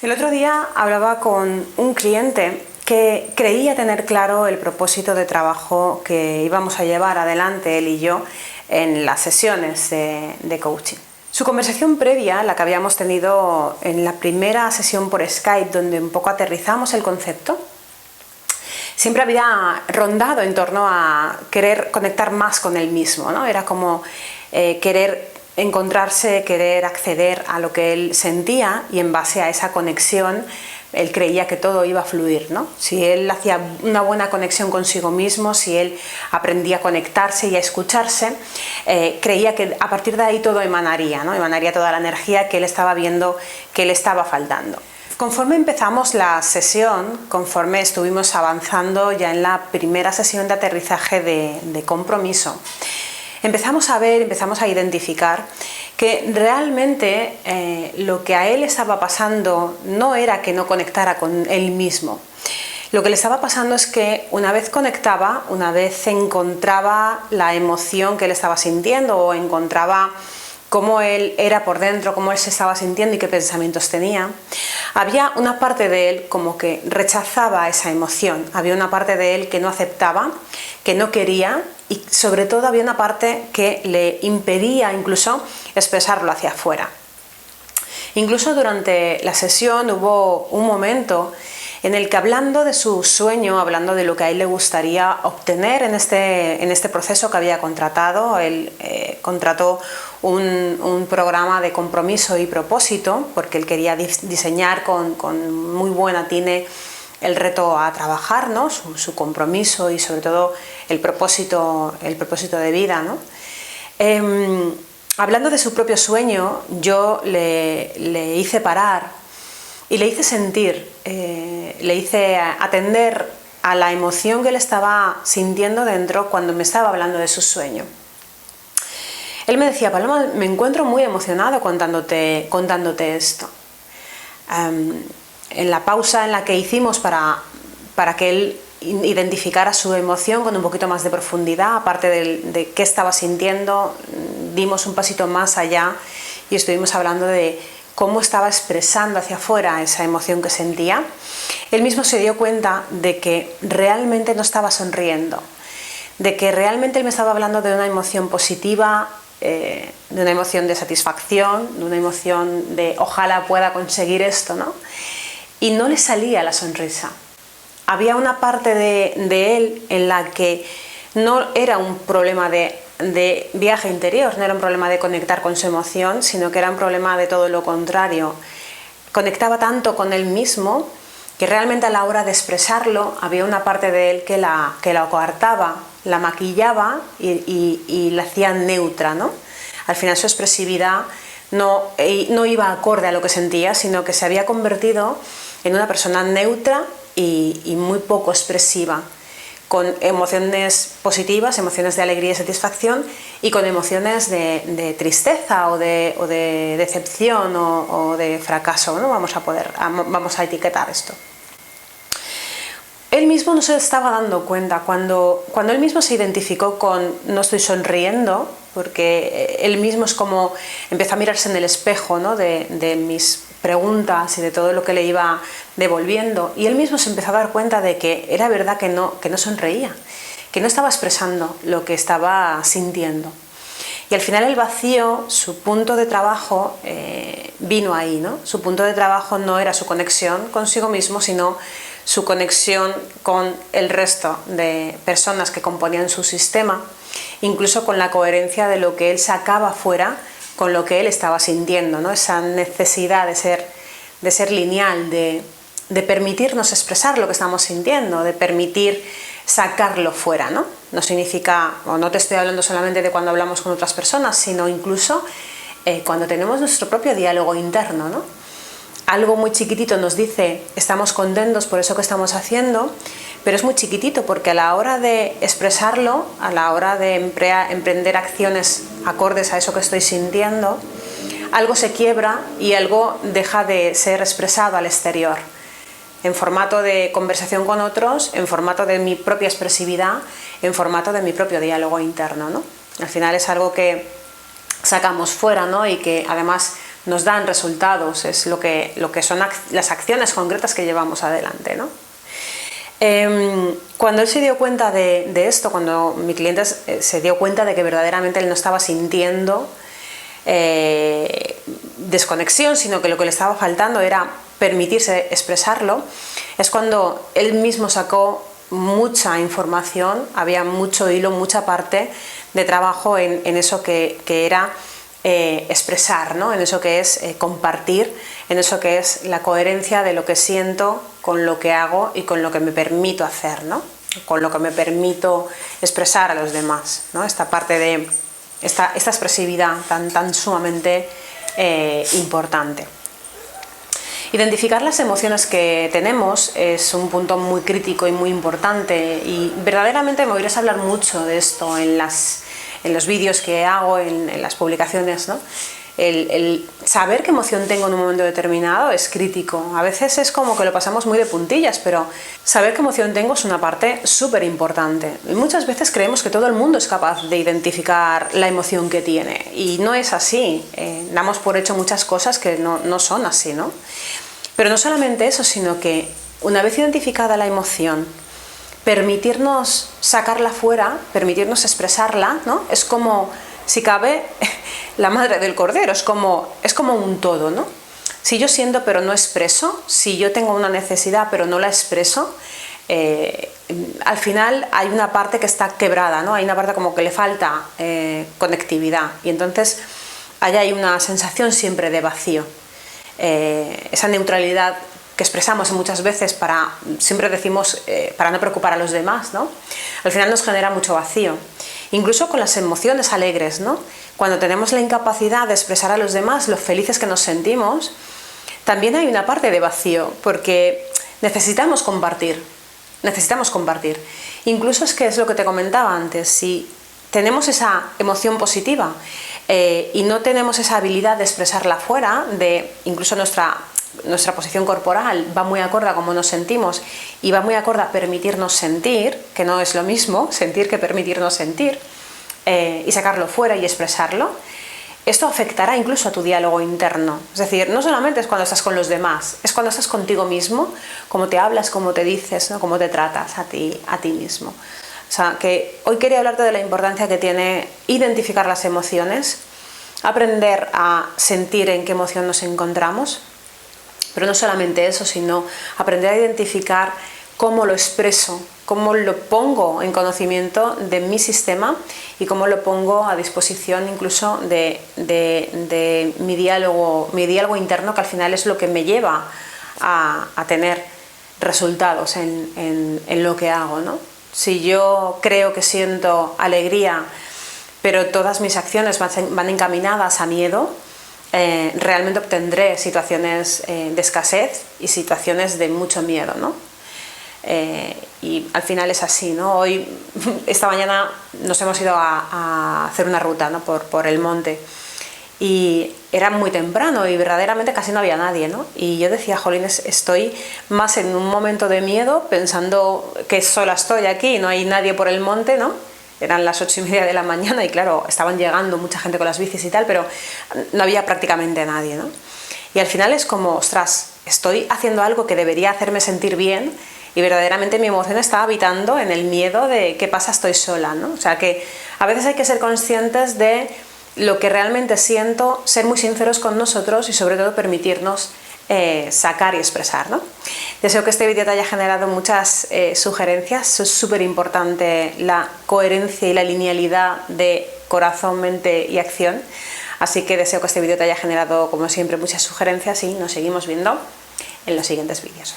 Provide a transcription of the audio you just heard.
El otro día hablaba con un cliente que creía tener claro el propósito de trabajo que íbamos a llevar adelante él y yo en las sesiones de coaching. Su conversación previa, la que habíamos tenido en la primera sesión por Skype, donde un poco aterrizamos el concepto, siempre había rondado en torno a querer conectar más con él mismo, ¿no? Era como querer encontrarse, querer acceder a lo que él sentía, y en base a esa conexión él creía que todo iba a fluir, ¿no? Si él hacía una buena conexión consigo mismo, si él aprendía a conectarse y a escucharse, creía que a partir de ahí todo emanaría, ¿no? Emanaría toda la energía que él estaba viendo que le estaba faltando. Conforme empezamos la sesión, conforme estuvimos avanzando ya en la primera sesión de aterrizaje de compromiso, empezamos a ver, empezamos a identificar que realmente lo que a él estaba pasando no era que no conectara con él mismo. Lo que le estaba pasando es que una vez conectaba, una vez encontraba la emoción que él estaba sintiendo o encontraba cómo él era por dentro, cómo él se estaba sintiendo y qué pensamientos tenía, había una parte de él como que rechazaba esa emoción, había una parte de él que no aceptaba, que no quería, y sobre todo había una parte que le impedía incluso expresarlo hacia afuera. Incluso durante la sesión hubo un momento en el que, hablando de su sueño, hablando de lo que a él le gustaría obtener en este proceso que había contratado, él contrató un programa de compromiso y propósito, porque él quería diseñar con muy buen atine el reto a trabajar, ¿no? Su compromiso y sobre todo el propósito de vida, ¿no? Hablando de su propio sueño, yo le hice parar y le hice sentir, le hice atender a la emoción que él estaba sintiendo dentro cuando me estaba hablando de su sueño. Él me decía: Paloma, me encuentro muy emocionado contándote esto. En la pausa en la que hicimos para que él identificara su emoción con un poquito más de profundidad, aparte de qué estaba sintiendo, dimos un pasito más allá y estuvimos hablando de cómo estaba expresando hacia afuera esa emoción que sentía. Él mismo se dio cuenta de que realmente no estaba sonriendo, de que realmente él me estaba hablando de una emoción positiva, de una emoción de satisfacción, de una emoción de ojalá pueda conseguir esto, ¿no? Y no le salía la sonrisa. Había una parte de él en la que no era un problema de viaje interior, no era un problema de conectar con su emoción, sino que era un problema de todo lo contrario. Conectaba tanto con él mismo que realmente a la hora de expresarlo había una parte de él que la coartaba, la maquillaba y la hacía neutra, ¿no? Al final su expresividad no iba acorde a lo que sentía, sino que se había convertido en una persona neutra y muy poco expresiva, con emociones positivas, emociones de alegría y satisfacción, y con emociones de tristeza o de decepción o de fracaso, ¿no? Vamos a etiquetar esto. Él mismo no se estaba dando cuenta cuando él mismo se identificó con no estoy sonriendo, porque él mismo es como empezó a mirarse en el espejo, ¿no? de mis preguntas y de todo lo que le iba devolviendo, y él mismo se empezó a dar cuenta de que era verdad que no sonreía, que no estaba expresando lo que estaba sintiendo. Y al final el vacío, su punto de trabajo vino ahí, ¿no? Su punto de trabajo no era su conexión consigo mismo, sino su conexión con el resto de personas que componían su sistema, incluso con la coherencia de lo que él sacaba fuera con lo que él estaba sintiendo, ¿no? Esa necesidad de ser lineal, de permitirnos expresar lo que estamos sintiendo, de permitir sacarlo fuera, ¿no? No significa, o no te estoy hablando solamente de cuando hablamos con otras personas, sino incluso cuando tenemos nuestro propio diálogo interno, ¿no? Algo muy chiquitito nos dice estamos contentos por eso que estamos haciendo, pero es muy chiquitito porque a la hora de expresarlo, a la hora de emprender acciones acordes a eso que estoy sintiendo, algo se quiebra y algo deja de ser expresado al exterior, en formato de conversación con otros, en formato de mi propia expresividad, en formato de mi propio diálogo interno, ¿no? Al final es algo que sacamos fuera, ¿no? Y que además nos dan resultados, es lo que son las acciones concretas que llevamos adelante, ¿no? Cuando él se dio cuenta de esto, cuando mi cliente se dio cuenta de que verdaderamente él no estaba sintiendo desconexión, sino que lo que le estaba faltando era permitirse expresarlo, es cuando él mismo sacó mucha información, había mucho hilo, mucha parte de trabajo en eso que era expresar, ¿no? En eso que es compartir, en eso que es la coherencia de lo que siento con lo que hago y con lo que me permito hacer, ¿no? Con lo que me permito expresar a los demás, ¿no? Esta parte de esta expresividad tan sumamente importante. Identificar las emociones que tenemos es un punto muy crítico y muy importante, y verdaderamente me oirás hablar mucho de esto en los vídeos que hago, en las publicaciones, ¿no? El saber qué emoción tengo en un momento determinado es crítico. A veces es como que lo pasamos muy de puntillas, pero saber qué emoción tengo es una parte súper importante. Y muchas veces creemos que todo el mundo es capaz de identificar la emoción que tiene, y no es así. Damos por hecho muchas cosas que no son así, ¿no? Pero no solamente eso, sino que una vez identificada la emoción, permitirnos sacarla fuera, permitirnos expresarla, ¿no? Es como, si cabe, la madre del cordero, es como un todo, ¿no? Si yo siento pero no expreso, si yo tengo una necesidad pero no la expreso, al final hay una parte que está quebrada, ¿no? Hay una parte como que le falta conectividad, y entonces ahí hay una sensación siempre de vacío. Esa neutralidad que expresamos muchas veces siempre decimos, para no preocupar a los demás, ¿no? Al final nos genera mucho vacío. Incluso con las emociones alegres, ¿no? Cuando tenemos la incapacidad de expresar a los demás lo felices que nos sentimos, también hay una parte de vacío, porque necesitamos compartir. Incluso es lo que te comentaba antes, si tenemos esa emoción positiva y no tenemos esa habilidad de expresarla fuera, incluso nuestra posición corporal va muy acorde a cómo nos sentimos y va muy acorde a permitirnos sentir, que no es lo mismo sentir que permitirnos sentir, y sacarlo fuera y expresarlo, esto afectará incluso a tu diálogo interno. Es decir, no solamente es cuando estás con los demás, es cuando estás contigo mismo, cómo te hablas, cómo te dices, ¿no? Cómo te tratas a ti mismo. O sea, que hoy quería hablarte de la importancia que tiene identificar las emociones, aprender a sentir en qué emoción nos encontramos, pero no solamente eso, sino aprender a identificar cómo lo expreso, cómo lo pongo en conocimiento de mi sistema y cómo lo pongo a disposición incluso de mi diálogo interno, que al final es lo que me lleva a tener resultados en lo que hago, ¿no? Si yo creo que siento alegría, pero todas mis acciones van encaminadas a miedo, realmente obtendré situaciones de escasez y situaciones de mucho miedo, ¿no? Y al final es así, ¿no? Esta mañana nos hemos ido a hacer una ruta, ¿no? por el monte, y era muy temprano y verdaderamente casi no había nadie, ¿no? Y yo decía, jolines, estoy más en un momento de miedo pensando que sola estoy aquí y no hay nadie por el monte, ¿no? Eran las 8:30 de la mañana y claro, estaban llegando mucha gente con las bicis y tal, pero no había prácticamente nadie, ¿no? Y al final es como, ostras, estoy haciendo algo que debería hacerme sentir bien y verdaderamente mi emoción está habitando en el miedo de qué pasa, estoy sola, ¿no? O sea que a veces hay que ser conscientes de lo que realmente siento, ser muy sinceros con nosotros y sobre todo permitirnos sacar y expresar, ¿no? Deseo que este vídeo te haya generado muchas sugerencias. Es súper importante la coherencia y la linealidad de corazón, mente y acción, así que deseo que este vídeo te haya generado, como siempre, muchas sugerencias y nos seguimos viendo en los siguientes vídeos.